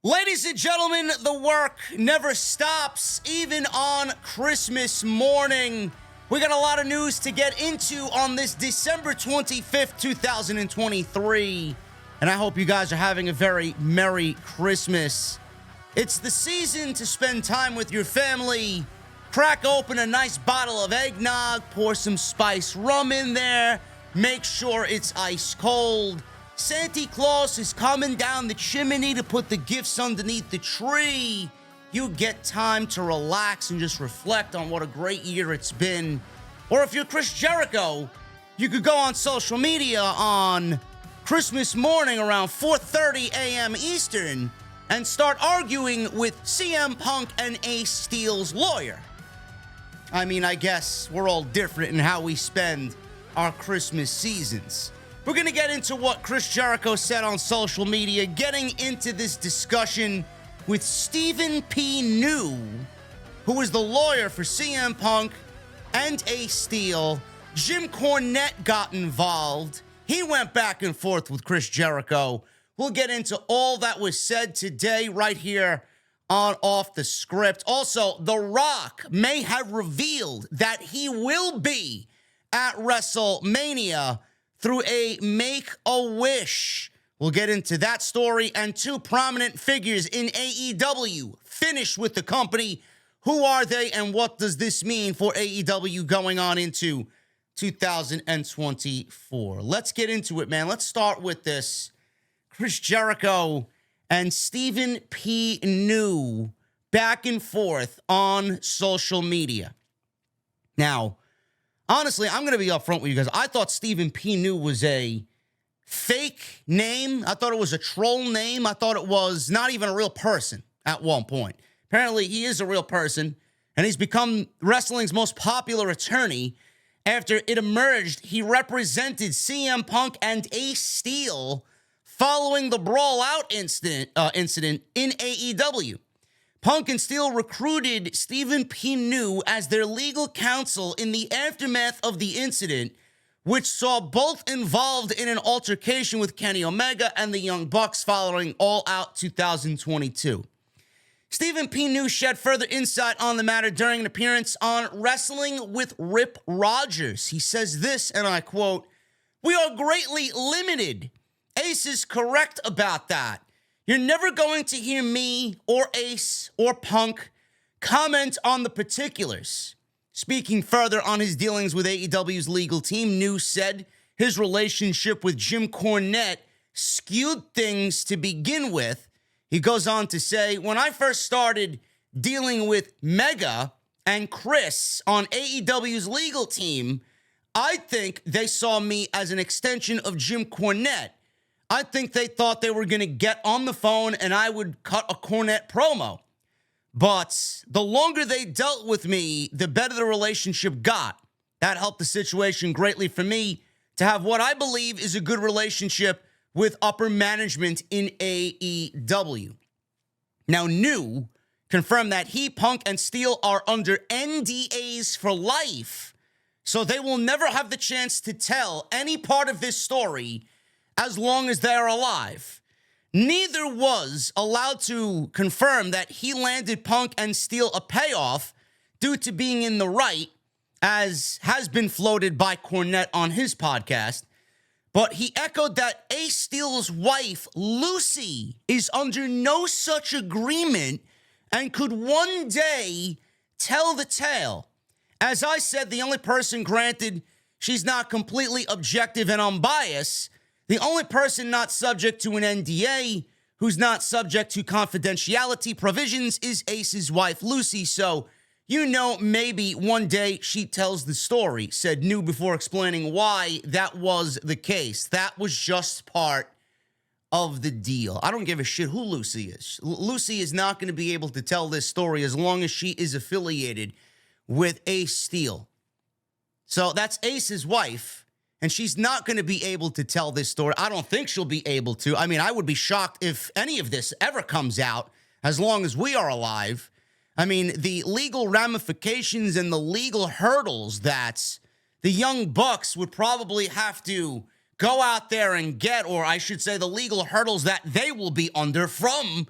Ladies and gentlemen, the work never stops, even on Christmas morning. We got a lot of news to get into on this December 25th, 2023. And I hope you guys are having a very Merry Christmas. It's the season to spend time with your family. Crack open a nice bottle of eggnog, pour some spiced rum in there, make sure it's ice cold. Santa Claus is coming down the chimney to put the gifts underneath the tree. You get time to relax and just reflect on what a great year it's been. Or if you're Chris Jericho, you could go on social media on Christmas morning around 4:30 a.m. Eastern and start arguing with CM Punk and Ace Steel's lawyer. I mean, I guess we're all different in how we spend our Christmas seasons. We're going to get into what Chris Jericho said on social media, getting into this discussion with Stephen P. New, who is the lawyer for CM Punk and Ace Steel. Jim Cornette got involved. He went back and forth with Chris Jericho. We'll get into all that was said today right here on Off the Script. Also, The Rock may have revealed that he will be at Wrestlemania through a Make-A-Wish. We'll get into that story, and two prominent figures in AEW finish with the company. Who are they, and what does this mean for AEW going on into 2024? Let's get into it, man. Let's start with this. Chris Jericho and Stephen P. New back and forth on social media. Now, honestly, I'm going to be upfront with you guys. I thought Stephen P. New was a fake name. I thought it was a troll name. I thought it was not even a real person at one point. Apparently, he is a real person, and he's become wrestling's most popular attorney. After it emerged, he represented CM Punk and Ace Steel following the Brawl Out incident in AEW. Punk and Steel recruited Stephen P. New as their legal counsel in the aftermath of the incident, which saw both involved in an altercation with Kenny Omega and the Young Bucks following All Out 2022. Stephen P. New shed further insight on the matter during an appearance on Wrestling with Rip Rogers. He says this, and I quote, "We are greatly limited. Ace is correct about that. You're never going to hear me or Ace or Punk comment on the particulars." Speaking further on his dealings with AEW's legal team, New said his relationship with Jim Cornette skewed things to begin with. He goes on to say, "When I first started dealing with Mega and Chris on AEW's legal team, I think they saw me as an extension of Jim Cornette. I think they thought they were going to get on the phone and I would cut a Cornette promo. But the longer they dealt with me, the better the relationship got. That helped the situation greatly for me to have what I believe is a good relationship with upper management in AEW." Now, New confirmed that he, Punk, and Steel are under NDAs for life, so they will never have the chance to tell any part of this story as long as they're alive. Neither was allowed to confirm that he landed Punk and Steel a payoff due to being in the right, as has been floated by Cornette on his podcast. But he echoed that Ace Steel's wife, Lucy, is under no such agreement and could one day tell the tale. As I said, the only person, granted, she's not completely objective and unbiased, the only person not subject to an NDA, who's not subject to confidentiality provisions, is Ace's wife, Lucy. So, you know, maybe one day she tells the story," said New before explaining why that was the case. That was just part of the deal. I don't give a shit who Lucy is. Lucy is not going to be able to tell this story as long as she is affiliated with Ace Steel. So that's Ace's wife. And she's not going to be able to tell this story. I don't think she'll be able to. I mean, I would be shocked if any of this ever comes out as long as we are alive. I mean, the legal ramifications and the legal hurdles that the Young Bucks would probably have to go out there and get, or I should say the legal hurdles that they will be under from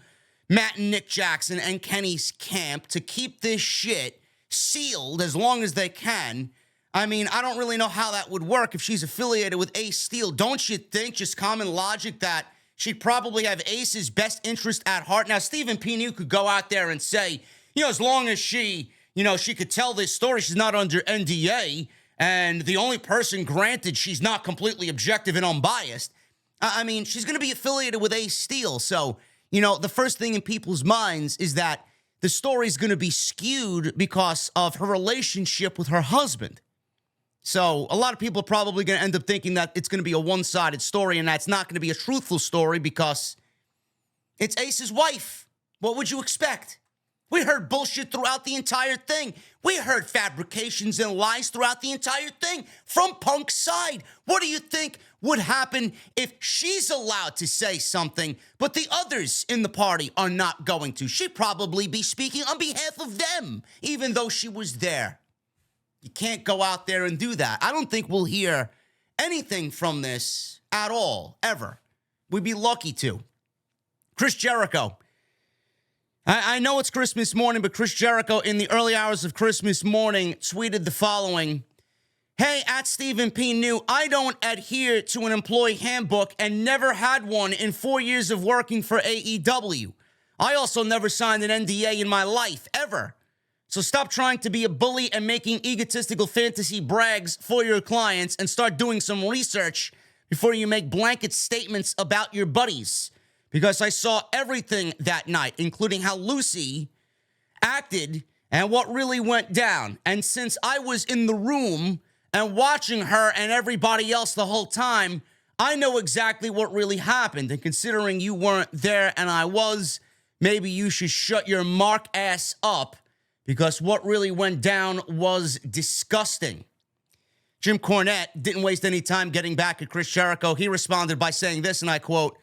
Matt and Nick Jackson and Kenny's camp to keep this shit sealed as long as they can. I mean, I don't really know how that would work if she's affiliated with Ace Steel. Don't you think, just common logic, that she'd probably have Ace's best interest at heart? Now, Stephen P. New could go out there and say, as long as she could tell this story, she's not under NDA, and the only person granted she's not completely objective and unbiased. I mean, she's going to be affiliated with Ace Steel. So, the first thing in people's minds is that the story's going to be skewed because of her relationship with her husband. So a lot of people are probably going to end up thinking that it's going to be a one-sided story, and that's not going to be a truthful story because it's Ace's wife. What would you expect? We heard bullshit throughout the entire thing. We heard fabrications and lies throughout the entire thing from Punk's side. What do you think would happen if she's allowed to say something, but the others in the party are not going to? She'd probably be speaking on behalf of them, even though she was there. You can't go out there and do that. I don't think we'll hear anything from this at all, ever. We'd be lucky to. Chris Jericho. I know it's Christmas morning, but Chris Jericho, in the early hours of Christmas morning, tweeted the following. Hey, at Stephen P. New, I don't adhere to an employee handbook and never had one in 4 years of working for AEW. I also never signed an NDA in my life, ever. So stop trying to be a bully and making egotistical fantasy brags for your clients and start doing some research before you make blanket statements about your buddies. Because I saw everything that night, including how Lucy acted and what really went down. And since I was in the room and watching her and everybody else the whole time, I know exactly what really happened. And considering you weren't there and I was, maybe you should shut your mark ass up. Because what really went down was disgusting. Jim Cornette didn't waste any time getting back at Chris Jericho. He responded by saying this, and I quote,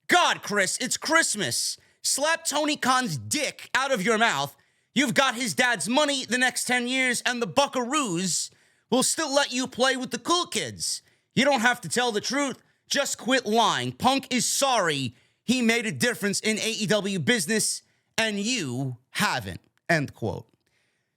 God, Chris, it's Christmas. Slap Tony Khan's dick out of your mouth. You've got his dad's money the next 10 years, and the Buckaroos will still let you play with the cool kids. You don't have to tell the truth. Just quit lying. Punk is sorry he made a difference in AEW business, and you haven't. End quote.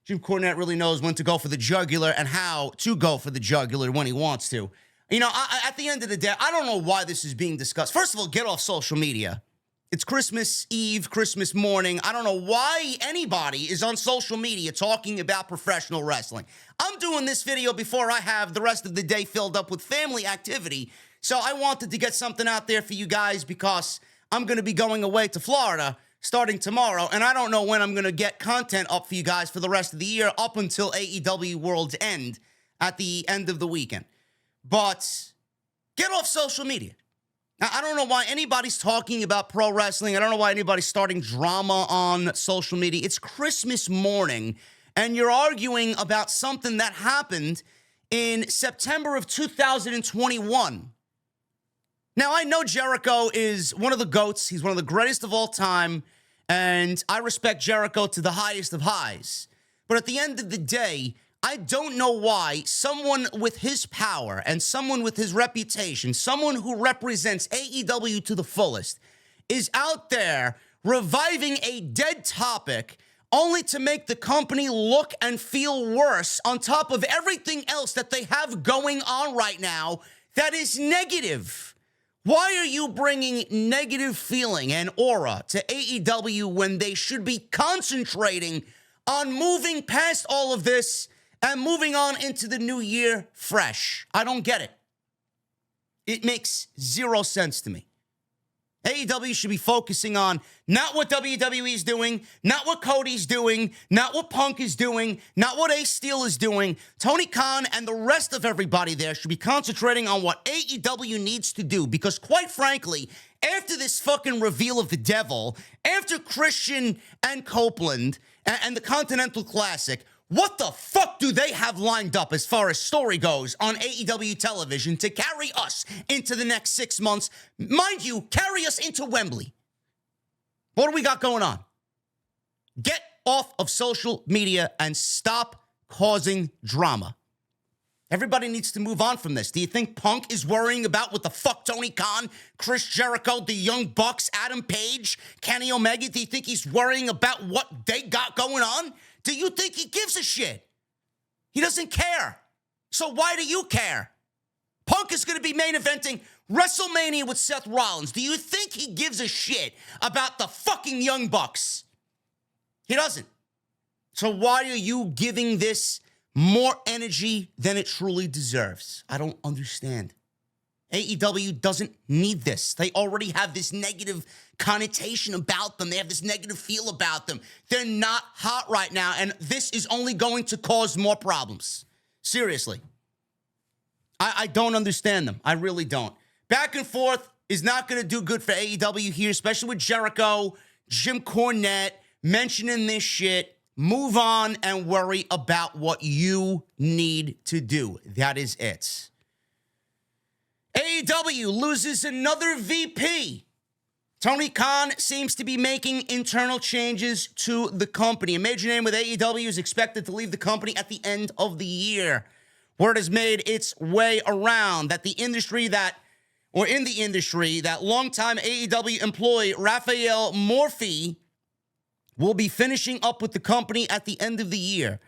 Jim Cornette really knows when to go for the jugular and how to go for the jugular when he wants to. At the end of the day, I don't know why this is being discussed. First of all, get off social media. It's Christmas Eve, Christmas morning. I don't know why anybody is on social media talking about professional wrestling. I'm doing this video before I have the rest of the day filled up with family activity. So I wanted to get something out there for you guys because I'm going to be going away to Florida starting tomorrow, and I don't know when I'm going to get content up for you guys for the rest of the year up until AEW World's End at the end of the weekend. But get off social media. Now, I don't know why anybody's talking about pro wrestling. I don't know why anybody's starting drama on social media. It's Christmas morning, and you're arguing about something that happened in September of 2021. Now, I know Jericho is one of the GOATs. He's one of the greatest of all time, and I respect Jericho to the highest of highs. But at the end of the day, I don't know why someone with his power and someone with his reputation, someone who represents AEW to the fullest, is out there reviving a dead topic only to make the company look and feel worse on top of everything else that they have going on right now that is negative. Why are you bringing negative feeling and aura to AEW when they should be concentrating on moving past all of this and moving on into the new year fresh? I don't get it. It makes zero sense to me. AEW should be focusing on not what WWE's doing, not what Cody's doing, not what Punk is doing, not what Ace Steel is doing. Tony Khan and the rest of everybody there should be concentrating on what AEW needs to do. Because quite frankly, after this fucking reveal of the devil, after Christian and Copeland and the Continental Classic, what the fuck do they have lined up as far as story goes on AEW television to carry us into the next 6 months? Mind you, carry us into Wembley. What do we got going on? Get off of social media and stop causing drama. Everybody needs to move on from this. Do you think Punk is worrying about what the fuck Tony Khan, Chris Jericho, the Young Bucks, Adam Page, Kenny Omega? Do you think he's worrying about what they got going on? Do you think he gives a shit? He doesn't care. So why do you care? Punk is going to be main eventing WrestleMania with Seth Rollins. Do you think he gives a shit about the fucking Young Bucks? He doesn't. So why are you giving this more energy than it truly deserves? I don't understand. AEW doesn't need this. They already have this negative connotation about them. They have this negative feel about them. They're not hot right now, and this is only going to cause more problems. Seriously. I don't understand them. I really don't. Back and forth is not going to do good for AEW here, especially with Jericho, Jim Cornette mentioning this shit. Move on and worry about what you need to do. That is it. AEW loses another VP. Tony Khan seems to be making internal changes to the company. A major name with AEW is expected to leave the company at the end of the year. Word has made its way around that in the industry, that longtime AEW employee Raphael Morphy will be finishing up with the company at the end of the year.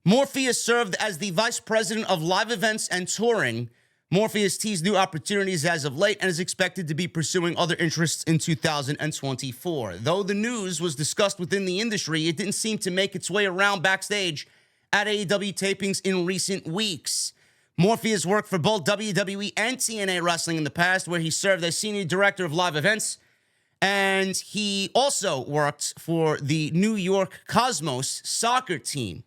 Morphy has served as the vice president of live events and touring. Morphy has teased new opportunities as of late and is expected to be pursuing other interests in 2024. Though the news was discussed within the industry, it didn't seem to make its way around backstage at AEW tapings in recent weeks. Morphy has worked for both WWE and TNA Wrestling in the past, where he served as senior director of live events, and he also worked for the New York Cosmos soccer team.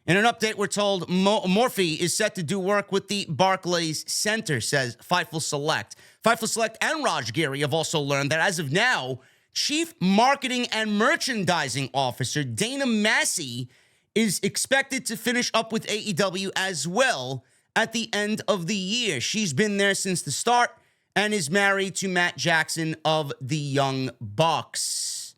In an update, we're told Morphy is set to do work with the Barclays Center, says Fightful Select. Fightful Select and Raj Giri have also learned that as of now, Chief Marketing and Merchandising Officer Dana Massey is expected to finish up with AEW as well at the end of the year. She's been there since the start and is married to Matt Jackson of the Young Bucks.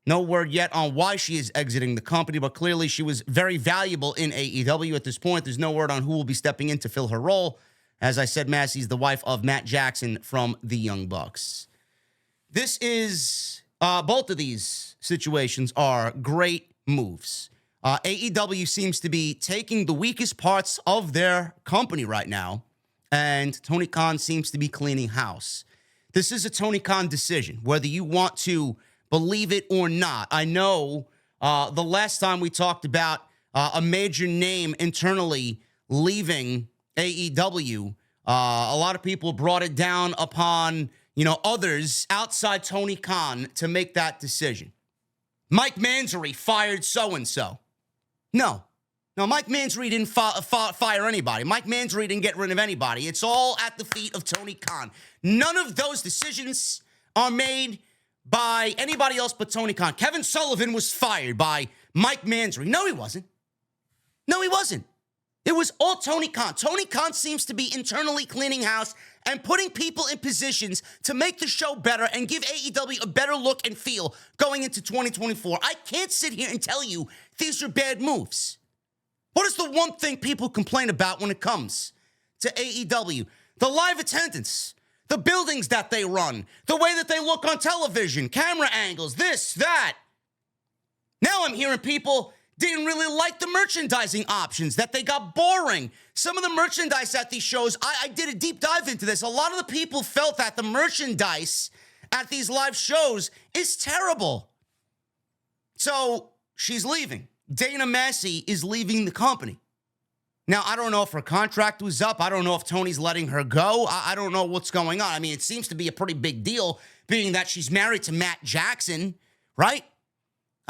No word yet on why she is exiting the company, but clearly she was very valuable in AEW at this point. There's no word on who will be stepping in to fill her role. As I said, Massey's the wife of Matt Jackson from the Young Bucks. Both of these situations are great moves. AEW seems to be taking the weakest parts of their company right now, and Tony Khan seems to be cleaning house. This is a Tony Khan decision, whether you want to believe it or not. I know the last time we talked about a major name internally leaving AEW, a lot of people brought it down upon, others outside Tony Khan to make that decision. Mike Mansory fired so-and-so. No, Mike Mansory didn't fire anybody. Mike Mansory didn't get rid of anybody. It's all at the feet of Tony Khan. None of those decisions are made by anybody else but Tony Khan. Kevin Sullivan was fired by Mike Mansory. No, he wasn't. It was all Tony Khan. Tony Khan seems to be internally cleaning house and putting people in positions to make the show better and give AEW a better look and feel going into 2024. I can't sit here and tell you these are bad moves. What is the one thing people complain about when it comes to AEW? The live attendance, the buildings that they run, the way that they look on television, camera angles, this, that. Now I'm hearing people didn't really like the merchandising options, that they got boring. Some of the merchandise at these shows, I did a deep dive into this. A lot of the people felt that the merchandise at these live shows is terrible. So she's leaving. Dana Massey is leaving the company. Now, I don't know if her contract was up. I don't know if Tony's letting her go. I don't know what's going on. I mean, it seems to be a pretty big deal, being that she's married to Matt Jackson, right?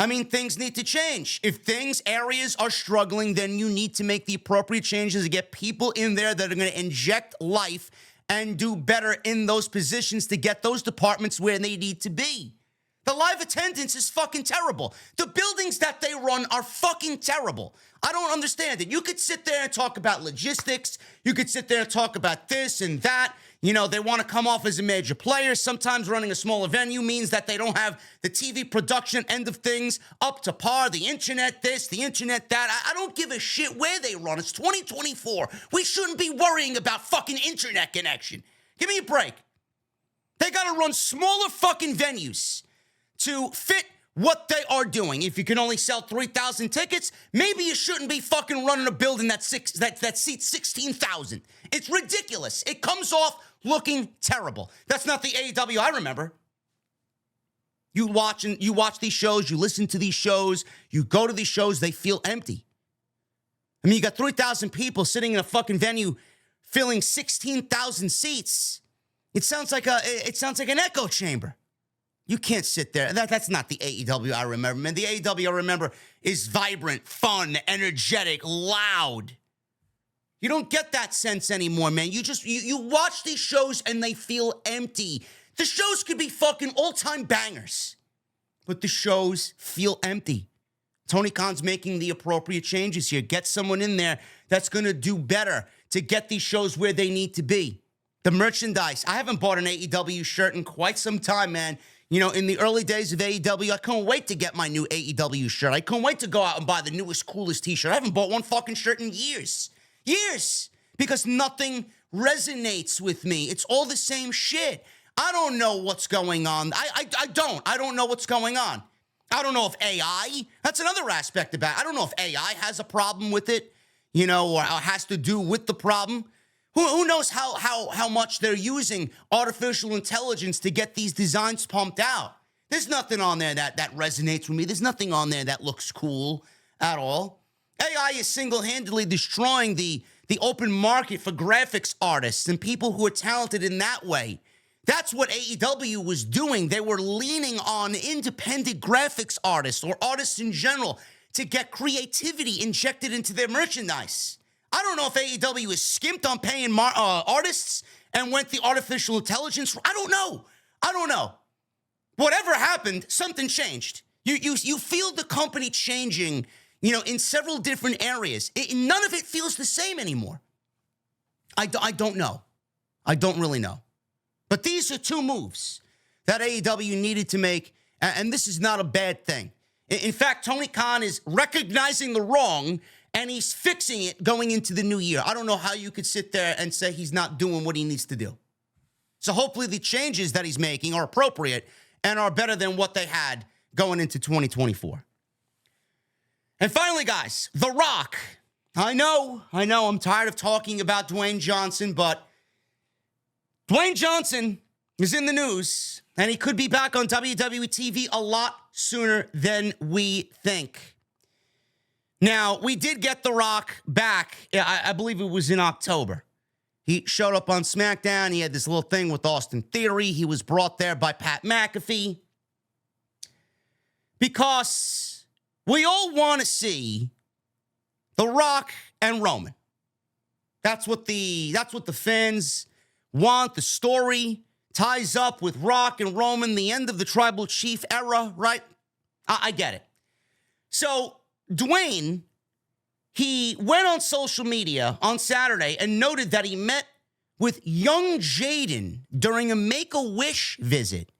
I mean, things need to change. If areas are struggling, then you need to make the appropriate changes to get people in there that are going to inject life and do better in those positions to get those departments where they need to be. The live attendance is fucking terrible. The buildings that they run are fucking terrible. I don't understand it. You could sit there and talk about logistics. You could sit there and talk about this and that. You know, they want to come off as a major player. Sometimes running a smaller venue means that they don't have the TV production end of things up to par. The internet this, the internet that. I don't give a shit where they run. It's 2024. We shouldn't be worrying about fucking internet connection. Give me a break. They got to run smaller fucking venues to fit what they are doing. If you can only sell 3,000 tickets, maybe you shouldn't be fucking running a building that seats 16,000. It's ridiculous. It comes off looking terrible. That's not the AEW I remember. You watch these shows, you listen to these shows, you go to these shows, they feel empty. I mean, you got 3,000 people sitting in a fucking venue filling 16,000 seats. It sounds like an echo chamber. You can't sit there. That's not the AEW I remember, man. The AEW I remember is vibrant, fun, energetic, loud. You don't get that sense anymore, man. You watch these shows and they feel empty. The shows could be fucking all-time bangers, but the shows feel empty. Tony Khan's making the appropriate changes here. Get someone in there that's going to do better to get these shows where they need to be. The merchandise. I haven't bought an AEW shirt in quite some time, man. You know, in the early days of AEW, I couldn't wait to get my new AEW shirt. I couldn't wait to go out and buy the newest, coolest t-shirt. I haven't bought one fucking shirt in years. Years. Because nothing resonates with me. It's all the same shit. I don't know what's going on. I don't know what's going on. I don't know if AI, that's another aspect about it. I don't know if AI has a problem with it, you know, or has to do with the problem. Who knows how much they're using artificial intelligence to get these designs pumped out. There's nothing on there that resonates with me. There's nothing on there that looks cool at all. AI is single-handedly destroying the open market for graphics artists and people who are talented in that way. That's what AEW was doing. They were leaning on independent graphics artists or artists in general to get creativity injected into their merchandise. I don't know if AEW is skimped on paying artists and went the artificial intelligence. I don't know. Whatever happened, something changed. You feel the company changing, you know, in several different areas. None of it feels the same anymore. I don't know. I don't really know. But these are two moves that AEW needed to make, and this is not a bad thing. In fact, Tony Khan is recognizing the wrong, and he's fixing it going into the new year. I don't know how you could sit there and say he's not doing what he needs to do. So hopefully the changes that he's making are appropriate and are better than what they had going into 2024. And finally, guys, The Rock. I know, I'm tired of talking about Dwayne Johnson, but Dwayne Johnson is in the news, and he could be back on WWE TV a lot sooner than we think. Now, we did get The Rock back. I believe it was in October. He showed up on SmackDown. He had this little thing with Austin Theory. He was brought there by Pat McAfee. Because we all want to see The Rock and Roman. That's what the fans want. The story ties up with Rock and Roman, the end of the Tribal Chief era, right? I get it. So Dwayne, he went on social media on Saturday and noted that he met with young Jaden during a Make-A-Wish visit.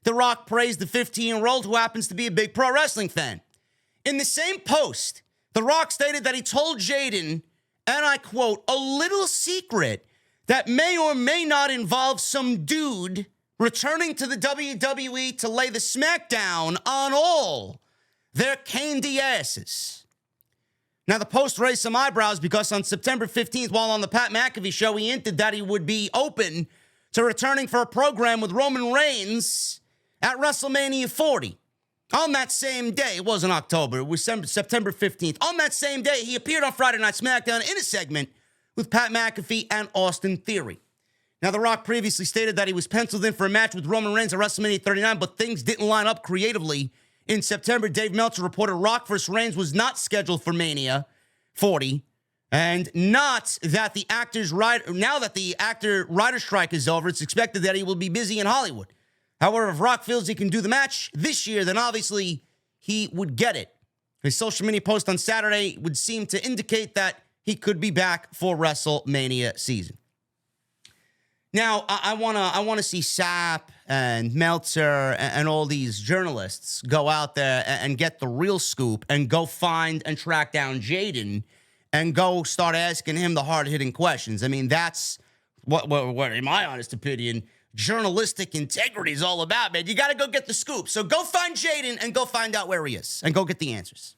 The Rock praised the 15-year-old who happens to be a big pro wrestling fan. In the same post, The Rock stated that he told Jaden, and I quote, a little secret that may or may not involve some dude returning to the WWE to lay the smackdown on all their candy asses. Now, the post raised some eyebrows because on September 15th, while on the Pat McAfee show, he hinted that he would be open to returning for a program with Roman Reigns at Wrestlemania 40. On that same day, it wasn't October, it was September 15th. On that same day, he appeared on Friday Night SmackDown in a segment with Pat McAfee and Austin Theory. Now, The Rock previously stated that he was penciled in for a match with Roman Reigns at WrestleMania 39, but things didn't line up creatively. In September, Dave Meltzer reported Rock vs. Reigns was not scheduled for Mania 40, and not that now that the actor writer strike is over, it's expected that he will be busy in Hollywood. However, if Rock feels he can do the match this year, then obviously he would get it. His social media post on Saturday would seem to indicate that he could be back for WrestleMania season. Now, I wanna see Sapp and Meltzer and all these journalists go out there and get the real scoop and go find and track down Jaden and go start asking him the hard-hitting questions. I mean, that's what in my honest opinion, journalistic integrity is all about, man. You got to go get the scoop. So go find Jaden and go find out where he is and go get the answers.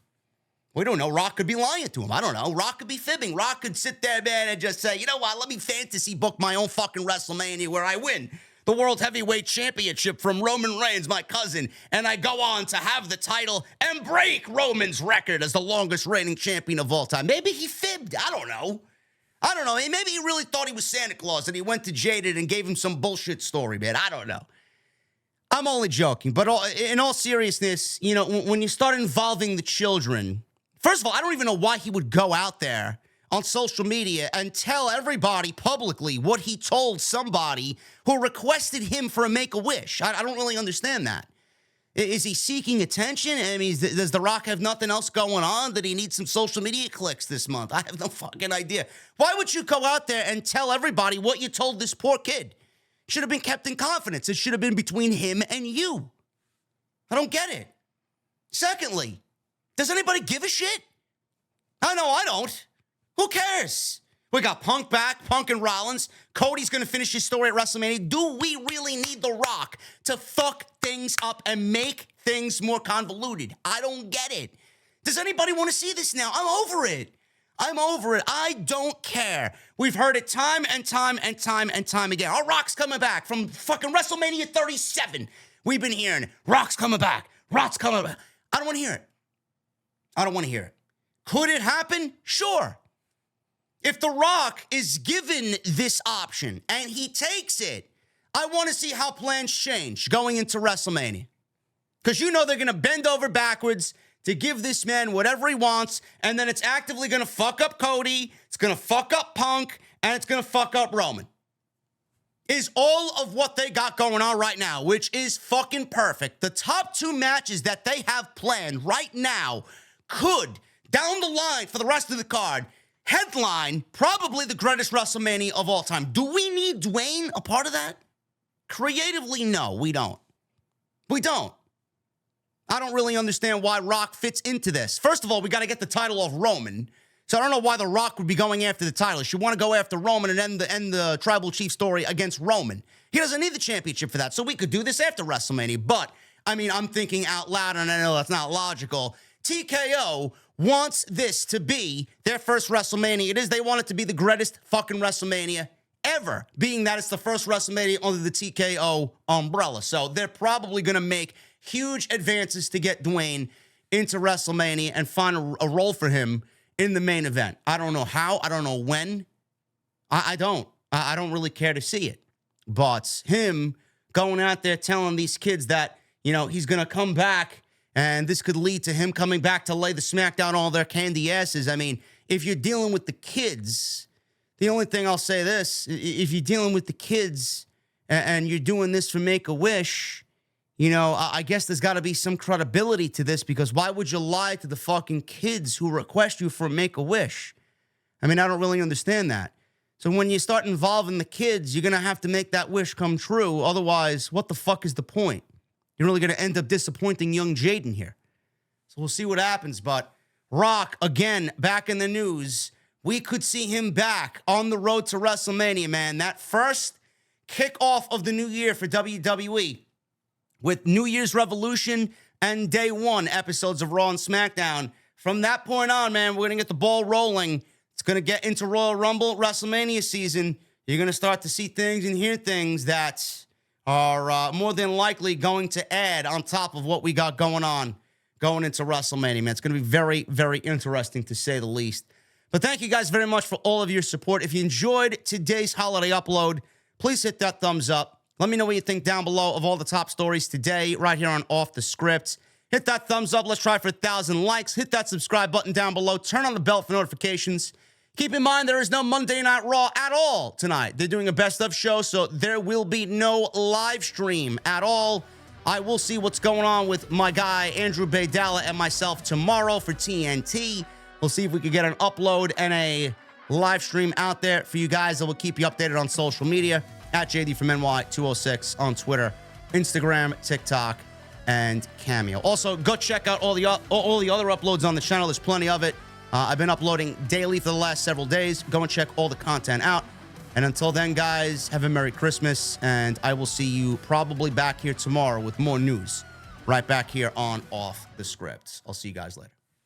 We don't know. Rock could be lying to him. I don't know. Rock could be fibbing. Rock could sit there, man, and just say, you know what? Let me fantasy book my own fucking WrestleMania where I win the World Heavyweight Championship from Roman Reigns, my cousin, and I go on to have the title and break Roman's record as the longest reigning champion of all time. Maybe he fibbed. I don't know. Maybe he really thought he was Santa Claus and he went to Jaded and gave him some bullshit story, man. I don't know. I'm only joking. But in all seriousness, you know, when you start involving the children, first of all, I don't even know why he would go out there on social media and tell everybody publicly what he told somebody who requested him for a Make-A-Wish. I don't really understand that. Is he seeking attention? I mean, does The Rock have nothing else going on? Did he need some social media clicks this month? I have no fucking idea. Why would you go out there and tell everybody what you told this poor kid? Should have been kept in confidence. It should have been between him and you. I don't get it. Secondly, does anybody give a shit? I know I don't. Who cares? We got Punk back, Punk and Rollins. Cody's going to finish his story at WrestleMania. Do we really need The Rock to fuck things up and make things more convoluted? I don't get it. Does anybody want to see this now? I'm over it. I don't care. We've heard it time and time and time and time again. Our Rock's coming back from fucking WrestleMania 37. We've been hearing it. Rock's coming back. Rock's coming back. I don't want to hear it. Could it happen? Sure. If The Rock is given this option and he takes it, I want to see how plans change going into WrestleMania. Because you know they're going to bend over backwards to give this man whatever he wants, and then it's actively going to fuck up Cody, it's going to fuck up Punk, and it's going to fuck up Roman. Is all of what they got going on right now, which is fucking perfect. The top two matches that they have planned right now could, down the line for the rest of the card, headline probably the greatest WrestleMania of all time. Do we need Dwayne a part of that? Creatively, no, we don't. I don't really understand why Rock fits into this. First of all, we got to get the title off Roman. So I don't know why The Rock would be going after the title. He should want to go after Roman and end the Tribal Chief story against Roman. He doesn't need the championship for that. So we could do this after WrestleMania. But, I mean, I'm thinking out loud, and I know that's not logical. TKO wants this to be their first WrestleMania. It is. They want it to be the greatest fucking WrestleMania ever, being that it's the first WrestleMania under the TKO umbrella. So they're probably going to make huge advances to get Dwayne into WrestleMania and find a role for him in the main event. I don't know how. I don't know when. I don't really care to see it. But him going out there telling these kids that, you know, he's going to come back and this could lead to him coming back to lay the smackdown on all their candy asses. I mean, if you're dealing with the kids, the only thing I'll say this, if you're dealing with the kids and you're doing this for Make-A-Wish, you know, I guess there's got to be some credibility to this, because why would you lie to the fucking kids who request you for a Make-A-Wish? I mean, I don't really understand that. So when you start involving the kids, you're going to have to make that wish come true. Otherwise, what the fuck is the point? You're really going to end up disappointing young Jaden here. So we'll see what happens. But Rock, again, back in the news. We could see him back on the road to WrestleMania, man. That first kickoff of the new year for WWE with New Year's Revolution and Day One episodes of Raw and SmackDown. From that point on, man, we're going to get the ball rolling. It's going to get into Royal Rumble, WrestleMania season. You're going to start to see things and hear things that are more than likely going to add on top of what we got going on going into WrestleMania, man. It's going to be very, very interesting, to say the least. But thank you guys very much for all of your support. If you enjoyed today's holiday upload, please hit that thumbs up. Let me know what you think down below of all the top stories today, right here on Off the Script. Hit that thumbs up. Let's try for 1,000 likes. Hit that subscribe button down below. Turn on the bell for notifications. Keep in mind, there is no Monday Night Raw at all tonight. They're doing a best of show, so there will be no live stream at all. I will see what's going on with my guy, Andrew Baydala, and myself tomorrow for TNT. We'll see if we can get an upload and a live stream out there for you guys. I will keep you updated on social media at JD from NY206 on Twitter, Instagram, TikTok, and Cameo. Also, go check out all the other uploads on the channel. There's plenty of it. I've been uploading daily for the last several days. Go and check all the content out. And until then, guys, have a Merry Christmas, and I will see you probably back here tomorrow with more news right back here on Off the Script. I'll see you guys later.